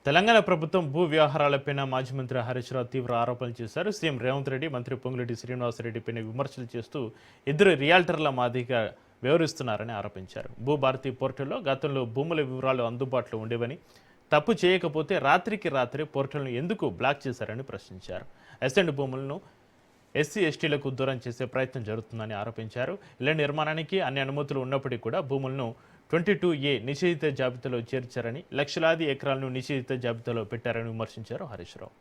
తెలంగాణ ప్రభుత్వం భూ వ్యవహారాలపైన మాజీ మంత్రి హరీష్ రావు తీవ్ర ఆరోపణలు చేశారు. సీఎం రేవంత్ రెడ్డి, మంత్రి పొంగులేటి శ్రీనివాసరెడ్డిపైన విమర్శలు చేస్తూ ఇద్దరు రియాల్టర్ల మాదిరిగా వ్యవహరిస్తున్నారని ఆరోపించారు. భూభారతి పోర్టల్లో గతంలో భూముల వివరాలు అందుబాటులో ఉండేవని, తప్పు చేయకపోతే రాత్రికి రాత్రి పోర్టల్ను ఎందుకు బ్లాక్ చేశారని ప్రశ్నించారు. ఎస్ఎండ్ భూములను ఎస్సీ ఎస్టీలకు దూరం చేసే ప్రయత్నం జరుగుతుందని ఆరోపించారు. ఇళ్ల నిర్మాణానికి అన్ని అనుమతులు ఉన్నప్పటికీ కూడా భూములను 22A నిషేధిత జాబితాలో చేర్చారని, లక్షలాది ఎకరాలను నిషేధిత జాబితాలో పెట్టారని విమర్శించారు హరీష్ రావు.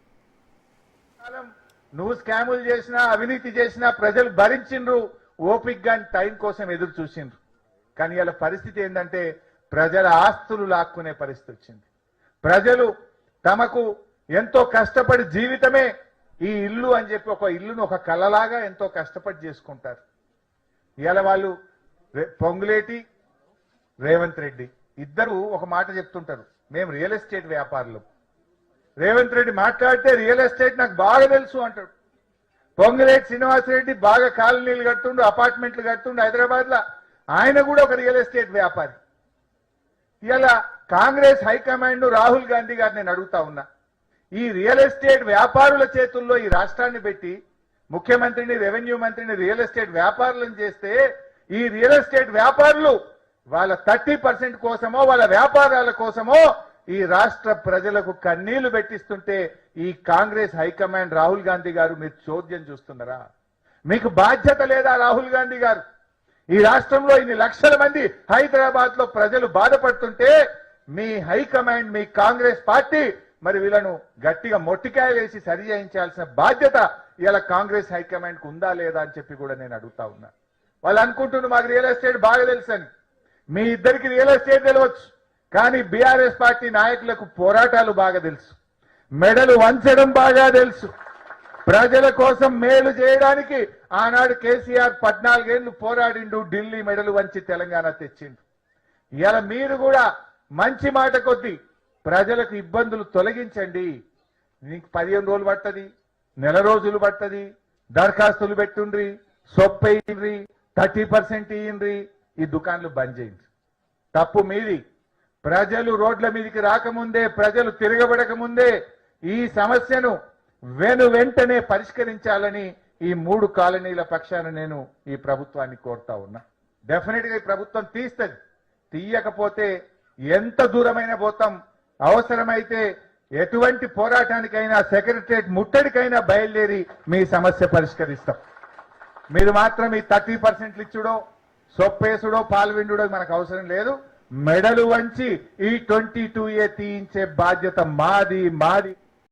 నువ్వు స్కాములు చేసినా, అవినీతి చేసినా ప్రజలు భరించిండ్రు, ఓపిక్ గా టైం కోసం ఎదురు చూసిండ్రు. కానీ ఇలా పరిస్థితి ఏంటంటే ప్రజల ఆస్తులు లాక్కునే పరిస్థితి వచ్చింది. ప్రజలు తమకు ఎంతో కష్టపడి జీవితమే ఈ ఇల్లు అని చెప్పి ఒక ఇల్లును ఒక కళలాగా ఎంతో కష్టపడి చేసుకుంటారు. ఇవాళ వాళ్ళు పొంగులేటి, రేవంత్ రెడ్డి ఇద్దరు ఒక మాట చెప్తుంటారు, మేము రియల్ ఎస్టేట్ వ్యాపారులు. రేవంత్ రెడ్డి మాట్లాడితే రియల్ ఎస్టేట్ నాకు బాగా తెలుసు అంటాడు. పొంగులేటి శ్రీనివాసరెడ్డి బాగా కాలనీలు కడుతుండు, అపార్ట్మెంట్లు కడుతుండు హైదరాబాద్ లో, ఆయన కూడా ఒక రియల్ ఎస్టేట్ వ్యాపారి. ఇలా కాంగ్రెస్ హైకమాండ్ రాహుల్ గాంధీ గారు నేను అడుగుతా ఉన్నా, ఈ రియల్ ఎస్టేట్ వ్యాపారుల చేతుల్లో ఈ రాష్ట్రాన్ని పెట్టి ముఖ్యమంత్రిని, రెవెన్యూ మంత్రిని రియల్ ఎస్టేట్ వ్యాపారులను చేస్తే ఈ రియల్ ఎస్టేట్ వ్యాపారులు వాళ్ళ 30% కోసమో వాళ్ళ వ్యాపారాల కోసమో ఈ రాష్ట్ర ప్రజలకు కన్నీళ్లు పెట్టిస్తుంటే ఈ కాంగ్రెస్ హైకమాండ్ రాహుల్ గాంధీ గారు మీరు చోద్యం చూస్తున్నారా? మీకు బాధ్యత లేదా రాహుల్ గాంధీ గారు? ఈ రాష్ట్రంలో ఇన్ని లక్షల మంది హైదరాబాద్ లో ప్రజలు బాధపడుతుంటే మీ హైకమాండ్, మీ కాంగ్రెస్ పార్టీ మరి వీళ్ళను గట్టిగా మొట్టికాయలేసి సరి చేయించాల్సిన బాధ్యత ఇలా కాంగ్రెస్ హైకమాండ్ కు ఉందా లేదా అని చెప్పి కూడా నేను అడుగుతా ఉన్నా. వాళ్ళు అనుకుంటున్నారు మాకు రియల్ ఎస్టేట్ బాగా తెలుసని. మీ ఇద్దరికి రియల్ ఎస్టేట్ తెలియవచ్చు, కానీ బీఆర్ఎస్ పార్టీ నాయకులకు పోరాటాలు బాగా తెలుసు, మెడలు వంచడం బాగా తెలుసు. ప్రజల కోసం మేలు చేయడానికి ఆనాడు కేసీఆర్ 14 ఏళ్లు పోరాడిండు, ఢిల్లీ మెడలు వంచి తెలంగాణ తెచ్చిండు. ఇలా మీరు కూడా మంచి మాట కొద్దీ ప్రజలకు ఇబ్బందులు తొలగించండి. నీకు 15 రోజులు పడుతుంది, నెల రోజులు పడుతుంది, దరఖాస్తులు పెట్టుండ్రి, సొప్పయ్యిండ్రి, 30% ఇయ్యండ్రి, ఈ దుకాన్లు బంద్ చేయండి. తప్పు మీది. ప్రజలు రోడ్ల మీదకి రాకముందే, ప్రజలు తిరగబడక ముందే ఈ సమస్యను వెంటనే పరిష్కరించాలని ఈ 3 కాలనీల పక్షాన నేను ఈ ప్రభుత్వాన్ని కోరుతా ఉన్నా. డెఫినెట్ గా ఈ ప్రభుత్వం తీస్తుంది. తీయకపోతే ఎంత దూరమైన పోతాం, అవసరమైతే ఎటువంటి పోరాటానికైనా, సెక్రటరియట్ ముట్టడికైనా బయలుదేరి మీ సమస్య పరిష్కరిస్తాం. మీరు మాత్రం ఈ 30% ఇచ్చుడో, సొప్పేసుడో, పాల్విండుడో మనకు అవసరం లేదు. మెడలు వంచి ఈ 22A తీయించే బాధ్యత మాది.